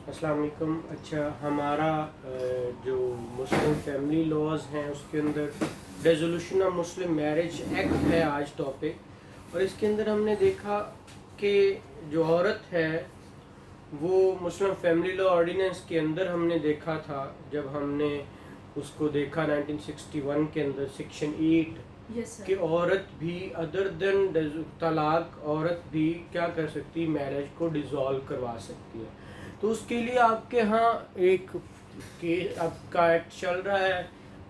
अस्सलाम वालेकुम। अच्छा, हमारा जो मुस्लिम फैमिली लॉज हैं उसके अंदर resolution of Muslim marriage act है आज टॉपिक। और इसके अंदर हमने देखा कि जो औरत है वो मुस्लिम फैमिली लॉ ऑर्डिनेंस के अंदर हमने देखा था, जब हमने उसको देखा 1961 के अंदर सेक्शन 8 कि औरत भी अदर देन तलाक औरत भी क्या कर सकती, मैरिज को डिसॉल्व करवा सकती है। तो उसके लिए आपके यहाँ एक आपका एक्ट चल रहा है,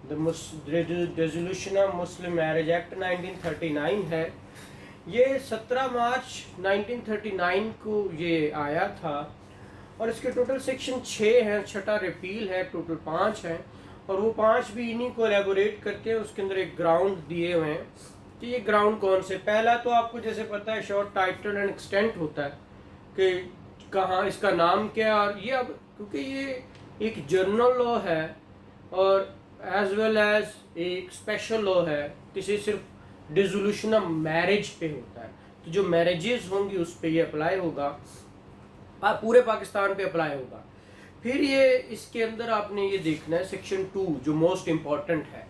the resolution of Muslim marriage act 1939 है। ये 17 मार्च 1939 को ये आया था और इसके टोटल सेक्शन 6 हैं, छठा रिपील है, टोटल 5 हैं और वो 5 भी इन्हीं को एलेबोरेट करते हैं। उसके अंदर एक ग्राउंड दिए हुए हैं कि ये ग्राउंड कौन से। पहला तो आपको जैसे पता है शॉर्ट टाइटल एंड एक्सटेंट होता है कि कहाँ इसका नाम क्या, और ये अब क्योंकि ये एक जनरल लॉ है और एज वेल एज एक स्पेशल लॉ है, किसी सिर्फ डिसोल्यूशन ऑफ मैरिज पे होता है, तो जो मैरिजेस होंगी उस पे ये अप्लाई होगा, पूरे पाकिस्तान पे अप्लाई होगा। फिर ये इसके अंदर आपने ये देखना है सेक्शन 2 जो मोस्ट इम्पॉर्टेंट है,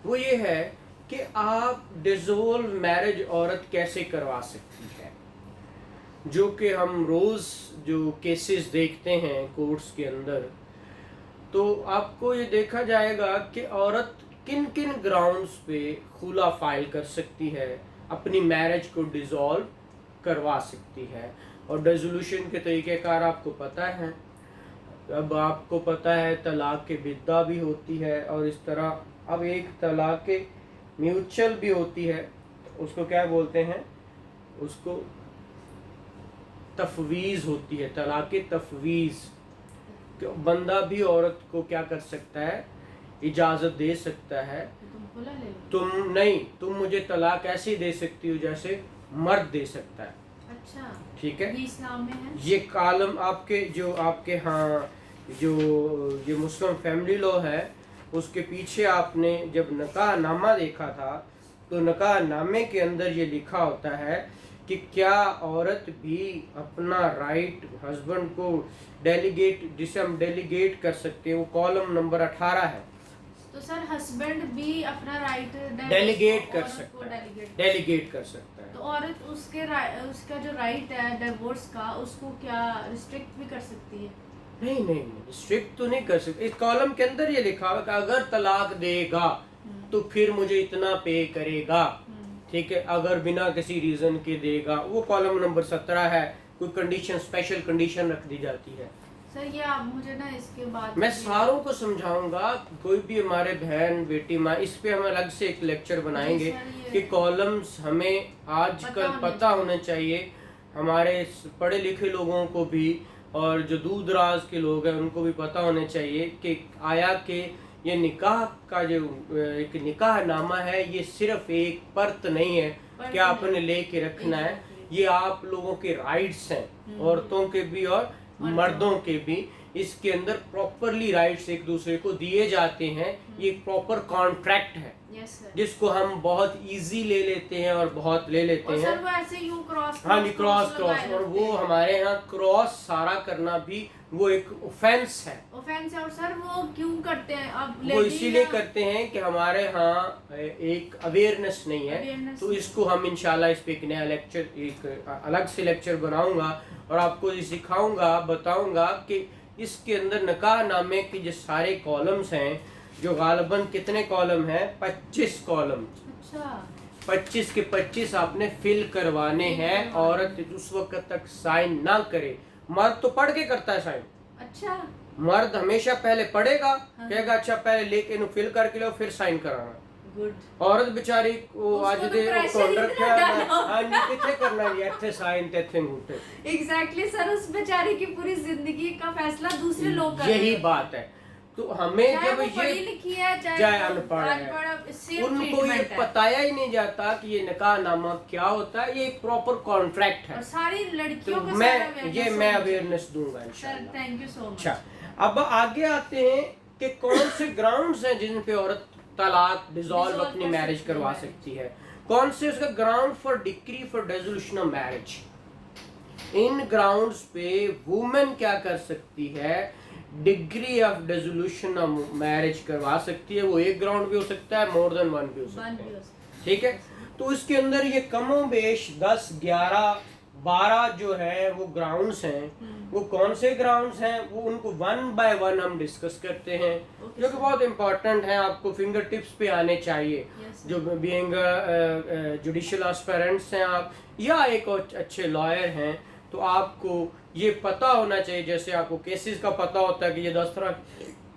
वो ये है कि आप डिसोल्व मैरिज औरत कैसे करवा सकती है। जो कि हम रोज़ जो केसेस देखते हैं कोर्ट्स के अंदर, तो आपको ये देखा जाएगा कि औरत किन किन ग्राउंड्स पे खुला फाइल कर सकती है, अपनी मैरिज को डिसॉल्व करवा सकती है। और डिसोल्यूशन के तरीक़ेकार आपको पता है। अब आपको पता है तलाक के बिद्दा भी होती है और इस तरह अब एक तलाक के म्यूचुअल भी होती है, उसको क्या बोलते हैं, उसको तफवीज़ होती है, तलाक तफवीज़। बंदा भी औरत को क्या कर सकता है, इजाज़त दे सकता है, तुम नहीं, तुम मुझे तलाक ऐसे दे सकती हो जैसे मर्द दे सकता है। अच्छा, ठीक है, ये इस्लाम में है। ये कालम आपके जो आपके हाँ जो ये मुस्लिम फैमिली लॉ है उसके पीछे आपने जब निकाह नामा देखा था तो निकाह नामे के अंदर ये लिखा होता है कि क्या औरत भी अपना राइट हस्बैंड को डेलीगेट कर सकते हैं। वो कॉलम नंबर 18 है। तो सर हस्बैंड भी अपना राइट डेलीगेट कर सकता है, डेलीगेट कर सकता है। तो औरत उसका जो राइट है डिवोर्स का, उसको क्या रिस्ट्रिक्ट भी कर सकती है? नहीं, स्ट्रिक्ट तो नहीं कर सकते। इस कॉलम के अंदर ये लिखा हुआ कि अगर तलाक देगा तो फिर मुझे इतना पे करेगा। ठीक है, अगर बिना किसी रीजन के देगा, वो कॉलम नंबर 17 है। कोई कंडीशन, स्पेशल कंडीशन रख दी जाती है। सर ये आप मुझे ना इसके बाद मैं सारों को समझाऊंगा, कोई भी हमारे बहन बेटी माँ, इस पे हम अलग से एक लेक्चर बनाएंगे कि कॉलम्स हमें आजकल पता होने चाहिए, हमारे पढ़े लिखे लोगों को भी और जो दूर दराज के लोग हैं उनको भी पता होने चाहिए कि आया कि ये निकाह का जो एक निकाह नामा है ये सिर्फ एक पर्त नहीं है कि आपने लेके रखना है। ये आप लोगों के राइट्स हैं, औरतों के भी और मर्दों के भी। इसके अंदर प्रॉपरली राइट्स एक दूसरे को दिए जाते हैं। ये प्रॉपर कॉन्ट्रैक्ट है जिसको हम बहुत इजी ले लेते हैं और बहुत ले लेते हैं। सर वो ऐसे यूं क्रॉस, हाँ जी, क्रॉस और वो हमारे यहाँ क्रॉस सारा करना भी वो एक ऑफेंस है। और सर वो क्यों करते हैं? अब वो इसीलिए करते हैं कि हमारे यहाँ एक अवेयरनेस नहीं है। तो इसको हम इंशाल्लाह इस पे एक नया लेक्चर, एक अलग से लेक्चर बनाऊंगा और आपको ये सिखाऊंगा, बताऊंगा कि इसके अंदर निकाह नामे के जो सारे कॉलम्स हैं, जो गालिबन कितने कॉलम हैं, 25 कॉलम। अच्छा, 25 के 25 आपने फिल करवाने हैं। औरत उस वक्त तक साइन ना करे। मर्द तो पढ़ के करता है साइन। अच्छा, मर्द हमेशा पहले पढ़ेगा, कहेगा अच्छा पहले लेके फिल करके लो फिर साइन कराना। गुड। औरत बेचारी को आज दे रखा है, हाँ किथे करना है इतने साइन ते इतने अंगूठे। एग्जैक्टली सर, उस बेचारी की पूरी जिंदगी का फैसला दूसरे लोग कर रहे हैं। यही बात है। तो हमें जब ये लिखी है चाहे अनपढ़ है, उनको ये बताया ही नहीं जाता कि ये निकाह नामा क्या होता है। ये एक प्रॉपर कॉन्ट्रैक्ट है। और सारी लड़कियों को मैं अवेयरनेस दूंगा इंशाल्लाह। Thank you so much. अच्छा, अब आगे आते हैं कि कौन से ग्राउंड्स हैं जिन पे औरत तलाक डिसॉल्व अपनी मैरिज करवा सकती है। कौन से उसका ground for decree for dissolution of marriage. In grounds पे वुमेन क्या कर सकती है, degree of dissolution of marriage करवा सकती है। वो एक ग्राउंड भी हो सकता है, मोर देन वन भी हो सकता है, ठीक है। तो इसके अंदर ये कमोबेश 10, 11, 12 जो है वो ग्राउंड्स हैं। वो कौन से ग्राउंड्स हैं, वो उनको वन बाय वन हम डिस्कस करते हैं, जो कि बहुत इंपॉर्टेंट है, आपको फिंगर टिप्स पे आने चाहिए। जो बीइंग जुडिशियल एस्पिरेंट्स हैं आप, या एक और अच्छे लॉयर हैं, तो आपको ये पता होना चाहिए। जैसे आपको केसेस का पता होता है कि ये 10 तरह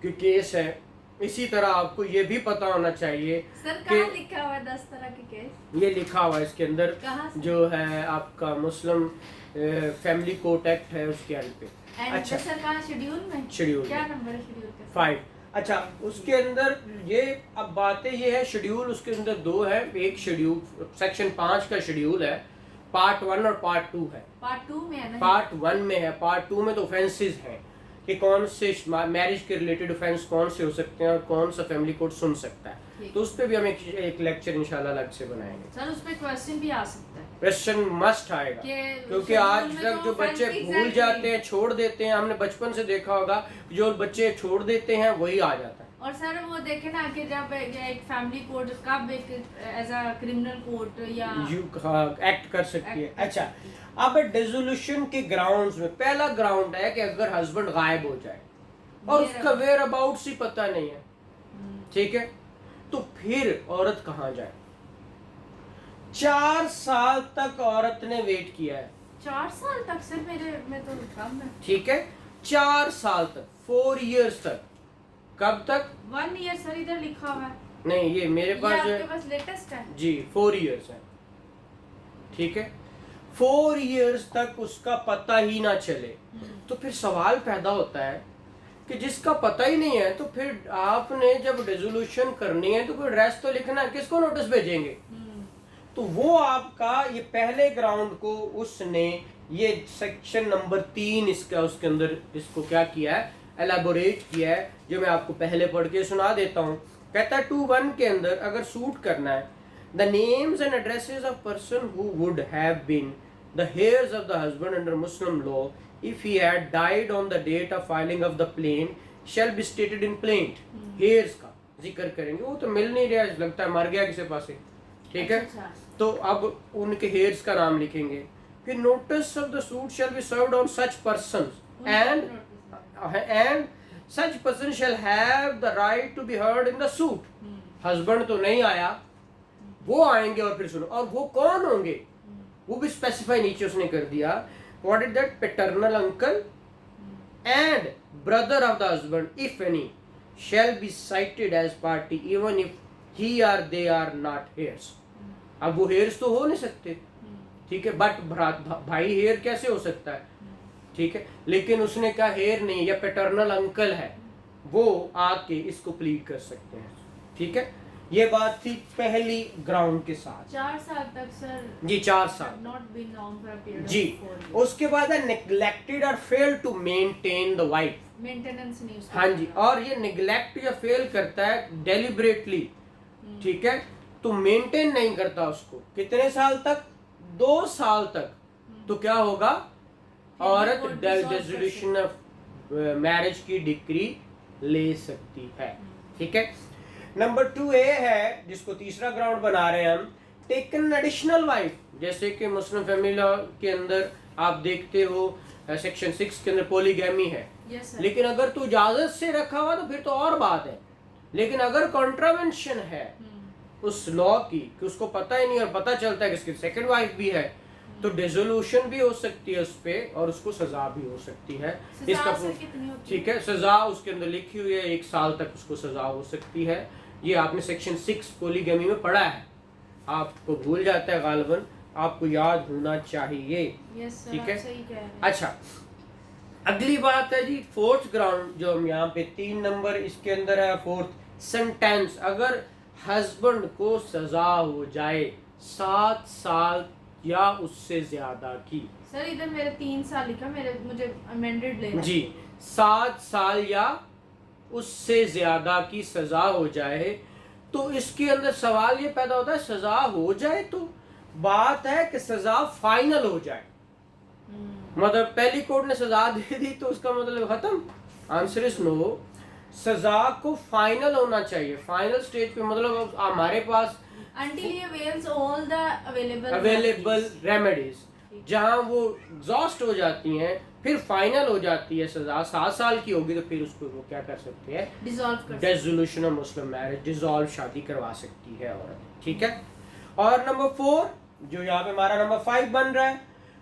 के केस है, इसी तरह आपको ये भी पता होना चाहिए सर कि कहाँ लिखा हुआ है 10 तरह के केस? ये लिखा हुआ है इसके अंदर, कहाँ से? जो है आपका मुस्लिम फैमिली कोर्ट एक्ट है उसके एंड पे। अच्छा सर कहाँ, शेड्यूल में? शेड्यूल क्या नंबर है शेड्यूल का? 5। अच्छा, उसके अंदर ये अब बातें ये है, शेड्यूल उसके अंदर 2 है। एक शेड्यूल सेक्शन 5 का शेड्यूल है, पार्ट 1 और पार्ट 2 है। पार्ट 2 में है ना? पार्ट 1 में है, पार्ट 2 में तो ऑफेंसेस हैं कि कौन से मैरिज के रिलेटेड ऑफेंस कौन से हो सकते हैं और कौन सा फैमिली कोर्ट सुन सकता है। तो उस पर भी हम एक लेक्चर इंशाल्लाह अलग से बनाएंगे। सर उस पे क्वेश्चन भी आ सकता है, क्वेश्चन मस्ट आएगा, क्योंकि आज तक जो बच्चे भूल जाते हैं, छोड़ देते हैं, हमने बचपन से देखा होगा, जो बच्चे छोड़ देते हैं वही आ जाता है। और सर वो देखे ना कि जब एक फैमिली कोर्ट कब एक एज अ क्रिमिनल कोर्ट या एक्ट कर सकती है। अच्छा, अब डिसोल्यूशन के ग्राउंड्स में पहला ग्राउंड है कि अगर हस्बैंड गायब हो जाए और उसका वेयर अबाउट्स ही पता नहीं है, ठीक है, तो फिर औरत कहाँ जाए? 4 साल तक औरत ने वेट किया है। 4 साल तक? सर मेरे में तो कम है। ठीक है, 4 साल तक, 4 इयर्स तक। कब तक? 1 ईयर सर इधर लिखा हुआ है। नहीं, ये मेरे पास जो आपके पास लेटेस्ट है जी 4 इयर्स है, ठीक है। 4 इयर्स तक उसका पता ही ना चले, तो फिर सवाल पैदा होता है कि जिसका पता ही नहीं है, तो फिर आपने जब डिसोल्यूशन करनी है तो फिर रेस्ट तो लिखना है, किसको नोटिस भेजेंगे? तो वो आपका ये पहले ग्राउंड को उसने ये सेक्शन नंबर 3 इसका उसके अंदर इसको क्या किया है, एलाबोरेट किया है, जो मैं आपको पहले पढ़ के सुना देता हूँ। कहता है 2(1) के अंदर अगर सूट करना है, the names and addresses of person who would have been the heirs of the husband under Muslim law if he had died on the date of filing of the plaint shall be stated in plaint। Hairs का जिक्र करेंगे, वो तो मिल नहीं रहा, लगता है मर गया किसी पास से, ठीक है। तो अब उनके हेयर्स का नाम लिखेंगे। फिर notice of the suit shall be served on such persons and such person shall have the right to be heard in the suit. Husband तो नहीं आया, वो आएंगे और फिर सुनो, और वो कौन होंगे वो भी स्पेसिफाई नीचे उसने कर दिया। What is that? Paternal uncle and brother of the husband, if any, shall be cited as party even if he or they are not heirs। अब वो heirs तो हो नहीं सकते, ठीक है, बट भाई हेयर कैसे हो सकता है, ठीक है, लेकिन उसने कहा हेयर नहीं, या पैटर्नल अंकल है, वो आके इसको प्लीड कर सकते हैं, ठीक है। ये बात थी पहली ग्राउंड के साथ। 4 साल तक सर जी, 4 साल not been known for a period ji. उसके बाद है नेग्लेक्टेड और fail to maintain the wife, maintenance नहीं उसका। हाँ जी, और ये नेग्लेक्ट या फेल करता है डेलिबरेटली, ठीक है, तो मेंटेन नहीं करता उसको। कितने साल तक? 2 साल तक। तो क्या होगा? औरत डिसोल्यूशन ऑफ मैरिज की डिक्री ले सकती है, ठीक है। नंबर 2 ए है, जिसको तीसरा ग्राउंड बना रहे हैं हम, टेकन एडिशनल वाइफ। जैसे कि मुस्लिम फैमिली लॉ के अंदर आप देखते हो सेक्शन 6 के अंदर पॉलीगैमी है, लेकिन अगर तू इजाजत से रखा हुआ तो फिर तो और बात है। लेकिन अगर कॉन्ट्रावेंशन है उस लॉ की कि उसको पता ही नहीं और पता चलता है कि इसकी सेकंड वाइफ भी है, तो डिसोल्यूशन भी हो सकती है उस पे और उसको सजा भी हो सकती है। इसका ठीक है, सजा उसके अंदर लिखी हुई है, 1 साल तक उसको सजा हो सकती है। ये आपने सेक्शन 6 पॉलीगैमी में पढ़ा है, आपको भूल जाता है गालिबन, आपको याद होना चाहिए, ठीक है। अच्छा, अगली बात है जी 4th ग्राउंड, जो हम यहाँ पे 3 नंबर इसके अंदर है, 4th सेंटेंस। अगर हस्बैंड को सजा हो जाए 7 साल या उससे ज्यादा की। सर इधर मेरे 3 साल लिखा, मुझे अमेंडेड लेना जी, 7 साल या उससे ज्यादा की सजा हो जाए, तो इसके अंदर सवाल ये पैदा होता है, सजा हो जाए तो बात है कि सजा फाइनल हो जाए, मतलब पहली कोर्ट ने सजा दे दी तो उसका मतलब खत्म? Answer is no. सजा को फाइनल होना चाहिए, फाइनल स्टेज पे, मतलब अब हमारे पास until he avails all the available remedies, जहाँ वो एग्जॉस्ट हो जाती हैं, फिर फाइनल हो जाती है सजा, 7 साल की होगी तो फिर उसको वो क्या कर सकते हैं? डिसॉल्व कर dissolution of Muslim marriage, dissolve शादी करवा सकती है औरत, ठीक है। और नंबर 4 जो यहाँ पे हमारा नंबर 5 बन रहा है,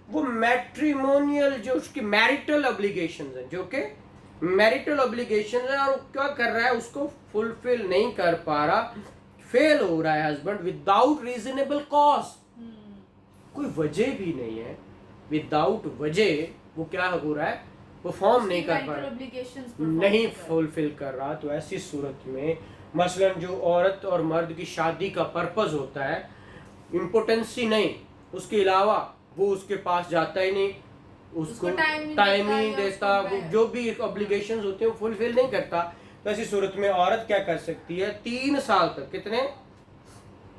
वो मैट्रिमोनियल, जो उसकी मैरिटल ऑब्लिगेशंस हैं, जो कि मैरिटल ऑब्लिगेशंस है, और वो क्या कर रहा है? उसको फुलफिल नहीं कर पा रहा, फेल हो रहा है हस्बैंड विदाउट रीजनेबल कॉज, कोई वजह भी नहीं है, विदाउट वजह वो क्या हो रहा है? परफॉर्म नहीं कर पा रहा, नहीं फुलफिल कर रहा। तो ऐसी सूरत में मसलन जो औरत और मर्द की शादी का पर्पस होता है, इम्पोर्टेंसी नहीं, उसके अलावा वो उसके पास जाता ही नहीं, उसको टाइम ही नहीं देता, वो जो भी ऑब्लिगेशंस होते हैं वो फुलफिल नहीं करता। तो ऐसी सूरत में औरत क्या कर सकती है? 3 साल तक, कितने?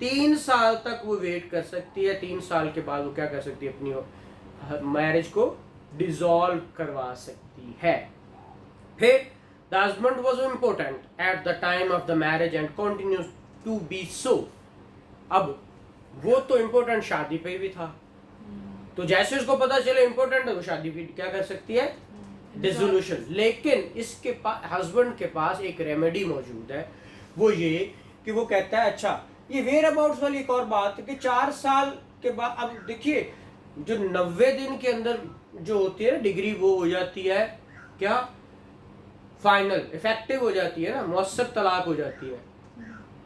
3 साल तक वो वेट कर सकती है। 3 साल के बाद वो क्या कर सकती है? अपनी मैरिज को डिसॉल्व करवा सकती है। फिर the husband was important at the time of the marriage and continues to be so. अब वो तो इम्पोर्टेंट शादी पे भी था, तो जैसे उसको पता चले इम्पोर्टेंट है, वो शादी पे क्या कर सकती है? डिसोल्यूशन। लेकिन इसके पास, हस्बैंड के पास एक रेमेडी मौजूद है, वो ये कि वो कहता है, अच्छा ये वेयर अबाउट्स वाली एक और बात है कि 4 साल के बाद, अब देखिए जो 90 दिन के अंदर जो होती है डिग्री, वो हो जाती है क्या? फाइनल इफेक्टिव हो जाती है ना, मौसर तलाक हो जाती है,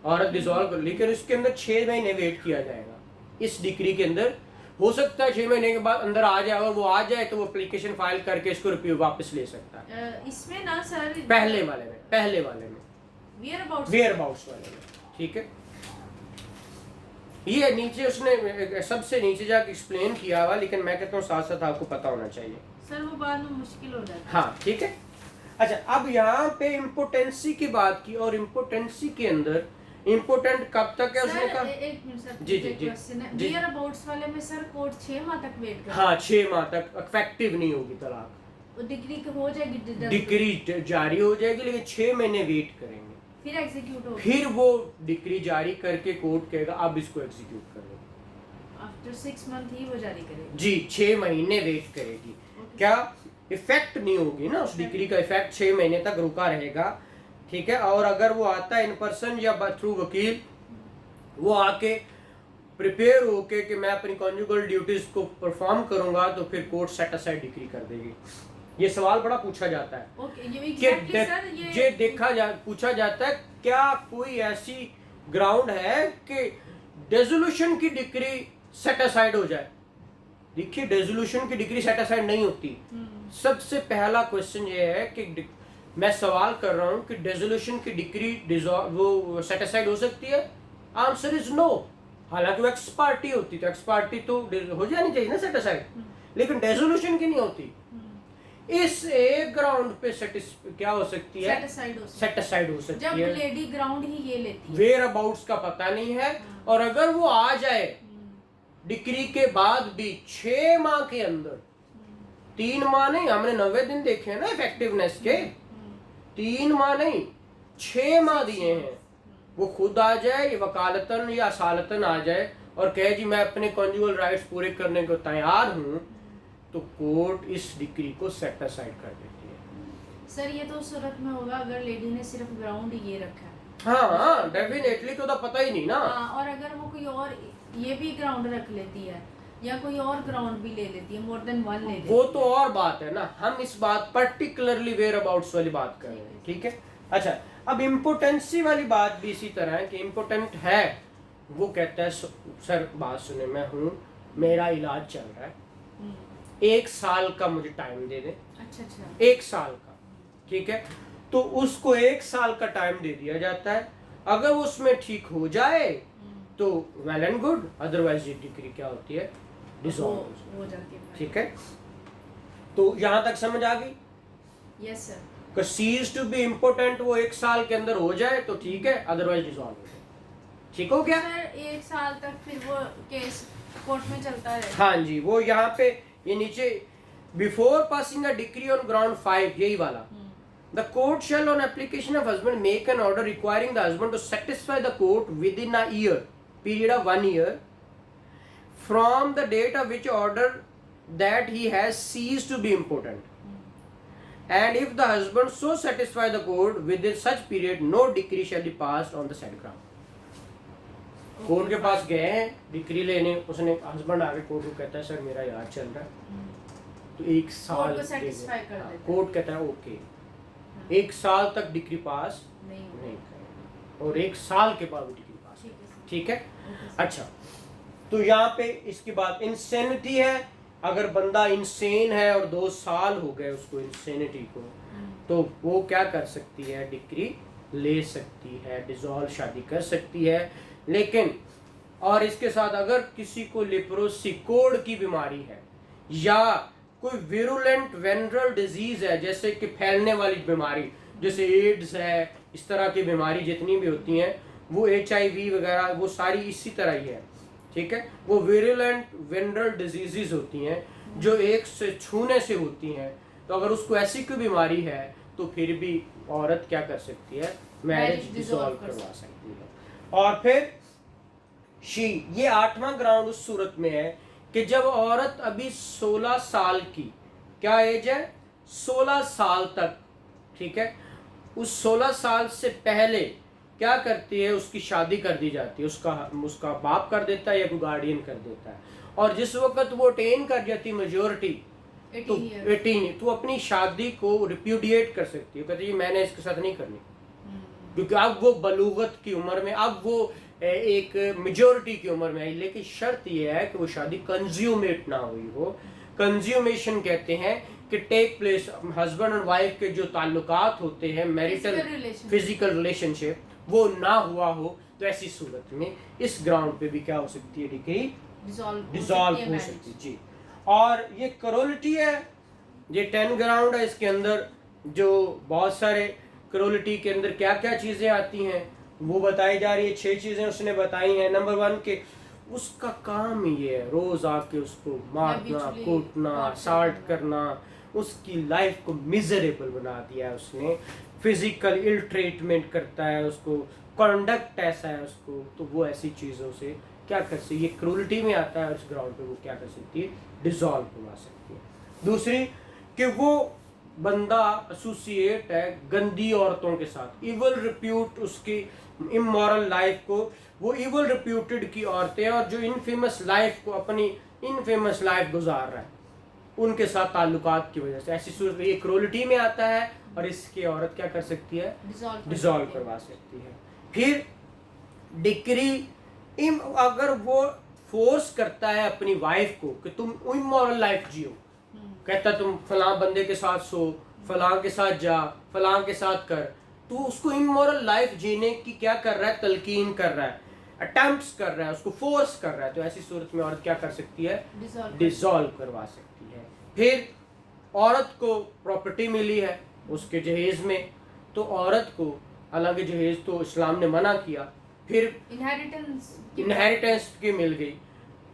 औरत डिसॉल्व कर। लेकिन इसके अंदर 6 महीने वेट किया जाएगा। इस डिग्री के अंदर हो सकता है 6 महीने के बाद अंदर आ जाए, और वो आ जाए तो वो एप्लीकेशन फाइल करके इसको रिव्यू वापस ले सकता है। इसमें ना सर, पहले वाले में वेयर अबाउट्स वाले में, ठीक है। ये नीचे उसने सबसे नीचे जाके एक्सप्लेन किया हुआ, लेकिन मैं कहता हूँ साथ साथ आपको पता होना चाहिए सर, वो बाद में मुश्किल हो जाता है। हाँ, ठीक है। अच्छा, अब यहाँ पे इम्पोर्टेंसी की बात की, और इम्पोर्टेंसी के अंदर इम्पोर्टेंट कब तक है उसने कहा? एक मिनट सर, जी वेयर अबाउट्स वाले में सर कोर्ट 6 माह तक वेट कर, हाँ 6 माह तक इफेक्टिव नहीं होगी तलाक, वो डिग्री हो जाएगी, डिग्री जारी हो जाएगी, लेकिन 6 महीने वेट करेंगे, फिर एग्जीक्यूट होगी, फिर वो डिग्री जारी करके कोर्ट कहेगा अब इसको एग्जीक्यूट कर लो। आफ्टर 6 मंथ ही वो जारी करेगी जी, 6 महीने वेट करेगी। क्या इफेक्ट नहीं होगी ना, उस डिग्री का इफेक्ट 6 महीने तक रुका रहेगा, ठीक है। और अगर वो आता है इन पर्सन या थ्रू वकील, वो आके प्रिपेयर होके कि मैं अपनी कॉन्जुगल ड्यूटीज को परफॉर्म करूंगा, तो फिर कोर्ट सेट असाइड डिग्री कर देगी। ये सवाल बड़ा पूछा जाता है पूछा जाता है, क्या कोई ऐसी ग्राउंड है कि डिसोल्यूशन की डिग्री सेट असाइड हो जाए? देखिए, डिसोल्यूशन की डिग्री सेट असाइड नहीं होती। सबसे पहला क्वेश्चन ये है कि मैं सवाल कर रहा हूं कि डिसोल्यूशन की डिग्री वो सेट असाइड हो सकती है? Answer is no. हालांकि वो एक्स पार्टी होती, तो एक्स पार्टी तो हो जानी चाहिए ना सेट असाइड, लेकिन डिसोल्यूशन की नहीं होती। इस एक ग्राउंड पे क्या हो सकती है? सेट असाइड हो सकती है, जब लेडी ग्राउंड ही ये लेती है, वेयर अबाउट्स का पता नहीं है। और अगर वो आ जाए डिग्री के बाद भी 6 माह के अंदर, 3 माह नहीं, हमने 90 दिन देखे हैं ना इफेक्टिवनेस के, 3 माह नहीं 6 माह दिए हैं, वो खुद आ जाए, ये वकालतन या असालतन आ जाए और कहे जी मैं अपने कॉन्जुगल राइट्स पूरे करने को तैयार हूँ, तो कोर्ट इस डिग्री को सेट असाइड कर देती है। सर ये तो सूरत में होगा अगर लेडी ने सिर्फ ग्राउंड ये रखा है। हाँ डेफिनेटली, तो पता ही नहीं ना। और अगर वो कोई और ये भी ग्राउंड रख लेती है या कोई और ग्राउंड भी ले लेती है, मोर देन 1 ले लेती है, वो तो और बात है ना। हम इस बात पर्टिकुलरली वेयर अबाउट्स वाली बात कर रहे हैं, ठीक है। अच्छा, अब इम्पोर्टेंसी वाली बात भी इसी तरह है कि इम्पोर्टेंट है, वो कहता है सर बात सुने, मैं हूँ, मेरा इलाज चल रहा है, 1 साल का मुझे टाइम दे दें। अच्छा 1 साल का, ठीक है। तो उसको 1 साल का टाइम दे दिया जाता है। अगर उसमें ठीक हो जाए तो वेल एंड गुड, अदरवाइज ये डिग्री क्या होती है? डिसॉल्व हो जाती है, ठीक है। तो यहाँ तक समझ आ गई? Yes sir. Cease to be important वो 1 साल के अंदर हो जाए तो ठीक है, अदरवाइज डिसॉल्व हो जाए। ठीक हो गया? सर 1 साल तक फिर वो केस कोर्ट में चलता है। हाँ जी, वो यहाँ पे ये नीचे before passing a decree on ground 5, यही वाला, the court shall on application of husband make an order requiring the husband to satisfy the court within a year, period of 1 year from the date of which order that he has ceased to be important, and if the husband so satisfy the court within such period, no decree shall be passed on the said ground. Court के पास गए हैं decree लेने, उसने husband आके court को कहता है sir मेरा याद चल रहा है, तो 1 साल कोर्ट को satisfy कर देता है। कोर्ट कहता है ओके, 1 साल तक डिक्री पास नहीं करेगा, और 1 साल के बाद डिक्री पास, ठीक है। अच्छा, तो यहाँ पे इसके बाद इंसेनिटी है, अगर बंदा इंसेन है और 2 साल हो गए उसको इंसेनिटी को, तो वो क्या कर सकती है, डिक्री ले सकती है, डिसॉल्व शादी कर सकती है। लेकिन और इसके साथ अगर किसी को लेप्रोसी कोढ़ की बीमारी है या कोई विरुलेंट वेनरल डिजीज है, जैसे कि फैलने वाली बीमारी जैसे एड्स है, इस तरह की बीमारी जितनी भी होती हैं, वो HIV वगैरह वो सारी इसी तरह ही है, ठीक है। वो विरुलेंट वेनरल डिजीजेस होती हैं जो एक से छूने से होती हैं, तो अगर उसको ऐसी कोई बीमारी है तो फिर भी औरत क्या कर सकती है, मैरिज डिसॉल्व करवा सकती है। और फिर ये 8वां ग्राउंड उस सूरत में है कि जब औरत अभी 16 साल की, क्या एज है, 16 साल तक, ठीक है, उस 16 साल से पहले क्या करती है, उसकी शादी कर दी जाती है, उसका बाप कर देता है या कोई गार्डियन कर देता है, और जिस वक्त वो अटेन कर जाती मेजोरिटी, तो 18, तो अपनी शादी को रिप्यूडिएट कर सकती है, कहती है मैंने इसके साथ नहीं करनी, क्योंकि अब वो बलूगत की उम्र में, अब वो एक मेजोरिटी की उम्र में आई। लेकिन शर्त ये है कि वो शादी कंज्यूमेट ना हुई हो। कंज्यूमेशन कहते हैं कि टेक प्लेस, हस्बैंड और वाइफ के जो ताल्लुकात होते हैं, मैरिटल फिजिकल रिलेशनशिप, वो ना हुआ हो, तो ऐसी सूरत में इस ग्राउंड पे भी क्या हो सकती है, डिक्री डिसॉल्व हो सकती है जी। और ये करोलिटी है, ये 10 ग्राउंड है, इसके अंदर जो बहुत सारे करोलिटी के अंदर क्या क्या चीजें आती हैं वो बताई जा रही है। 6 चीजें उसने बताई हैं। नंबर 1 के उसका काम ही ये है रोज आके उसको मारना, कूटना, साल्ट करना, उसकी लाइफ को मिजरेबल बना दिया है उसने, फिजिकल इल ट्रीटमेंट करता है उसको, कंडक्ट ऐसा है उसको, तो वो ऐसी चीज़ों से क्या कर सकती है, ये क्रूरटी में आता है, उस ग्राउंड पे वो क्या कर सकती है, डिसॉल्व करवा सकती है। दूसरी कि वो बंदा एसोसिएट है गंदी औरतों के साथ, इवल रिप्यूट, उसकी इमोरल लाइफ को वो इवल रिप्यूटेड की औरतें और जो इनफेमस लाइफ को अपनी इनफेमस लाइफ गुजार रहा है उनके साथ ताल्लुकात की वजह से, ऐसी सूरत में ये क्रूरटी में आता है और इसकी औरत क्या कर सकती है, डिसॉल्व करवा सकती है। फिर डिक्री अगर वो फोर्स करता है अपनी वाइफ को कि तुम इमोरल लाइफ जियो, कहता तुम फलां बंदे के साथ सो, फलां के साथ जा, फलां के साथ कर, तो उसको इमोरल लाइफ जीने की क्या कर रहा है, तलकीन कर रहा है, अटेम्प्ट्स कर रहा है, उसको फोर्स कर रहा है, तो ऐसी सूरत में औरत क्या कर सकती है, डिसॉल्व करवा सकती है। फिर औरत को प्रॉपर्टी मिली है उसके जहेज में, तो औरत को, हालांकि जहेज तो इस्लाम ने मना किया, फिर इनहेरिटेंस की मिल गई,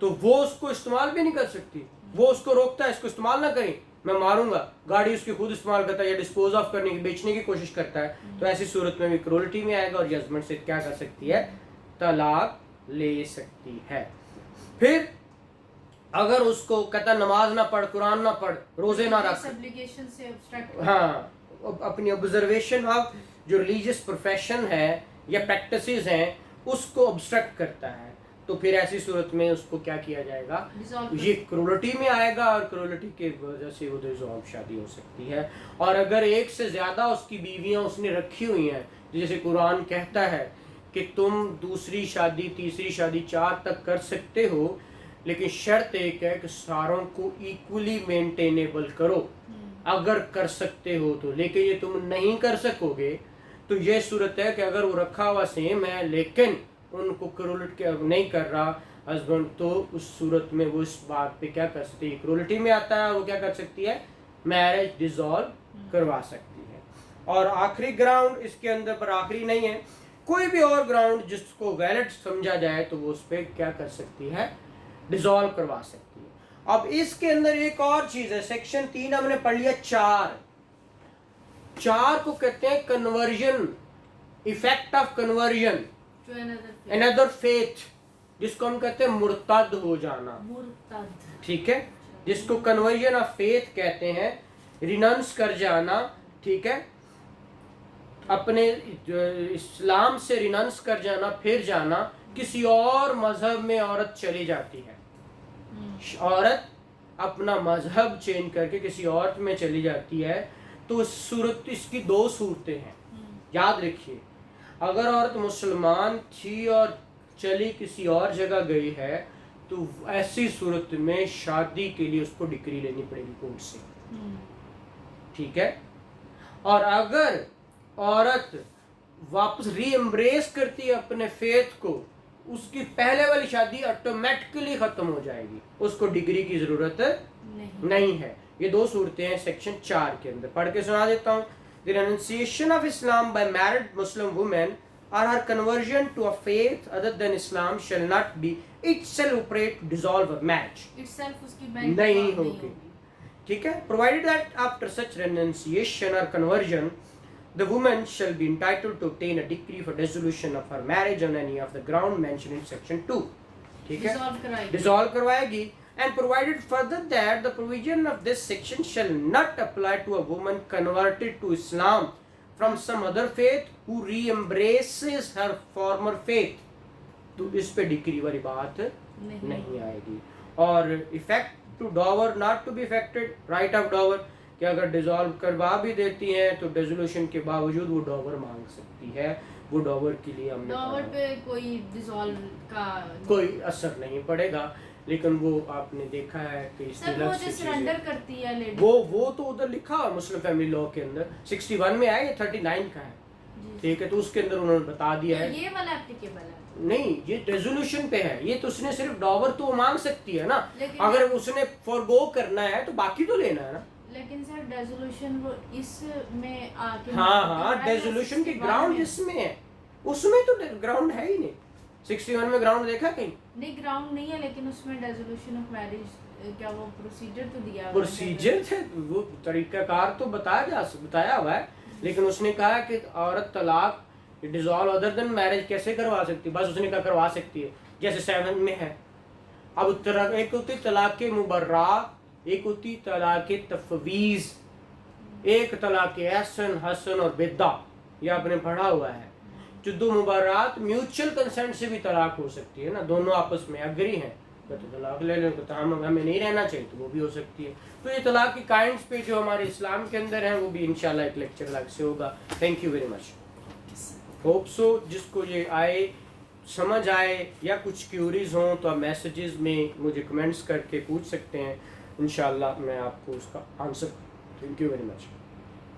तो वो उसको इस्तेमाल भी नहीं कर सकती, वो उसको रोकता है इसको इस्तेमाल ना करें, मैं मारूंगा, गाड़ी उसकी खुद इस्तेमाल करता है या डिस्पोज ऑफ करने की, बेचने की कोशिश करता है, तो ऐसी सूरत में भी क्रूरटी में आएगा और हस्बैंड से क्या कर सकती है, तलाक ले सकती है। फिर अगर उसको कहता नमाज ना पढ़, कुरान ना पढ़, रोजे ना रख, हाँ, अपनी ऑब्जर्वेशन ऑफ जो रिलीजियस प्रोफेशन है या प्रैक्टिसेस हैं उसको ऑब्स्ट्रक्ट करता है, तो फिर ऐसी सूरत में उसको क्या किया जाएगा, ये क्रूरटी में आएगा और क्रूरटी के वजह से वो डिसॉल्व शादी हो सकती है। और अगर एक से ज्यादा उसकी बीवियां उसने रखी हुई हैं, जैसे कुरान कहता है कि तुम दूसरी शादी, तीसरी शादी, 4 तक कर सकते हो, लेकिन शर्त एक है कि सारों को इक्वली मेंटेनेबल करो, अगर कर सकते हो तो। लेकिन ये तुम नहीं कर सकोगे तो ये सूरत है कि अगर वो रखा हुआ सेम है लेकिन उनको क्रूरटी नहीं कर रहा हस्बैंड, तो उस सूरत में वो इस बात पे क्या कर सकती है, क्रूरटी में आता है, वो क्या कर सकती है, मैरिज डिसॉल्व करवा सकती है। और आखिरी ग्राउंड इसके अंदर, पर आखिरी नहीं है, कोई भी और ग्राउंड जिसको वैलिड समझा जाए तो वो उस पर क्या कर सकती है, डिसॉल्व करवा सकती है। अब इसके अंदर एक और चीज है, सेक्शन 3 हमने पढ़ लिया। 4 को कहते हैं conversion, effect of conversion To another faith. Another faith, जिसको हम कहते हैं मुर्तद हो जाना। मुर्तद। ठीक है, जिसको कन्वर्जन ऑफ फेथ कहते हैं, रिनंस कर जाना। ठीक है, अपने इस्लाम से रिनंस कर जाना, फिर जाना, किसी और मजहब में औरत चली जाती है। औरत अपना मजहब चेंज करके किसी और में चली जाती है, तो इस सूरत, इसकी 2 सूरतें हैं, याद रखिए। अगर औरत मुसलमान थी और चली किसी और जगह गई है, तो ऐसी सूरत में शादी के लिए उसको डिक्री लेनी पड़ेगी कोर्ट से। ठीक है, और अगर औरत वापस री-एम्ब्रेस करती है अपने फेथ को, उसकी पहले वाली शादी ऑटोमेटिकली खत्म हो जाएगी, उसको डिग्री की जरूरत नहीं है। ये 2 सूरतें हैं सेक्शन 4 के अंदर। पढ़ के सुना देता हूँ। The renunciation of Islam by married Muslim women or her conversion to a faith other than Islam shall not be itself operate to dissolve a marriage. Itself उसकी नहीं होगी। ठीक है, provided that after such renunciation or conversion the woman shall be entitled to obtain a decree for dissolution of her marriage on any of the ground mentioned in section 2. ठीक है, dissolve करवाएगी। And provided further that the provision of this section shall not apply to a woman converted to Islam from some other faith who re-embraces her former faith, तो इस पे decree वाली बात नहीं आएगी। और effect to dower not to be effected, right of dower, कि अगर डिसॉल्व करवा भी देती हैं तो डिसोल्यूशन के बावजूद वो डॉवर मांग सकती है। वो डॉवर के लिए हमने डॉवर पे कोई डिसॉल्व का कोई असर नहीं पड़ेगा, लेकिन वो आपने देखा है कि सर वो जो सरेंडर करती है लेडी, वो तो उधर लिखा है मुस्लिम फैमिली लॉ के अंदर 61 में है, ये 39 का है। ठीक है, तो उसके अंदर उन्होंने बता दिया है। ये वाला एप्लीकेबल है नहीं, ये रेजोल्यूशन पे है। ये तो उसने सिर्फ डॉवर तो मांग सकती है ना, अगर उसने फॉरगो करना है तो बाकी तो लेना है ना। लेकिन सर रेजोल्यूशन वो इसमें आके हाँ, रेजोल्यूशन की ग्राउंड इसमें है, उसमें तो ग्राउंड है ही नहीं। 61 में ग्राउंड देखा कहीं? नहीं, ग्राउंड नहीं है, लेकिन उसमें रेजोल्यूशन ऑफ मैरिज क्या वो प्रोसीजर तो दिया है। प्रोसीजर थे, वो तरीकाकार तो बताया हुआ है, लेकिन उसने कहा कि औरत तलाक डिसॉल्व अदर देन मैरिज कैसे करवा सकती है, बस उसने कहा करवा सकती है, जैसे 7 में है। अब एक होती तलाक मुबर्रा, एक होती तलाक तफवीज़, एक तलाक हसन, हसन और बिद्दा, ये आपने पढ़ा हुआ है। जो 2 मुबारात म्यूचुअल कंसेंट से भी तलाक हो सकती है ना, दोनों आपस में अग्री हैं तो तलाक ले लें, तो हमें नहीं रहना चाहिए तो वो भी हो सकती है। तो ये तलाक की काइंड्स पे जो हमारे इस्लाम के अंदर हैं वो भी इंशाल्लाह एक लेक्चर अलग से होगा। Thank you very much. Hope so जिसको ये आए, समझ आए या कुछ क्यूरीज हों तो आप मैसेजेस में मुझे कमेंट्स करके पूछ सकते हैं, इंशाल्लाह मैं आपको उसका answer. Thank you very much.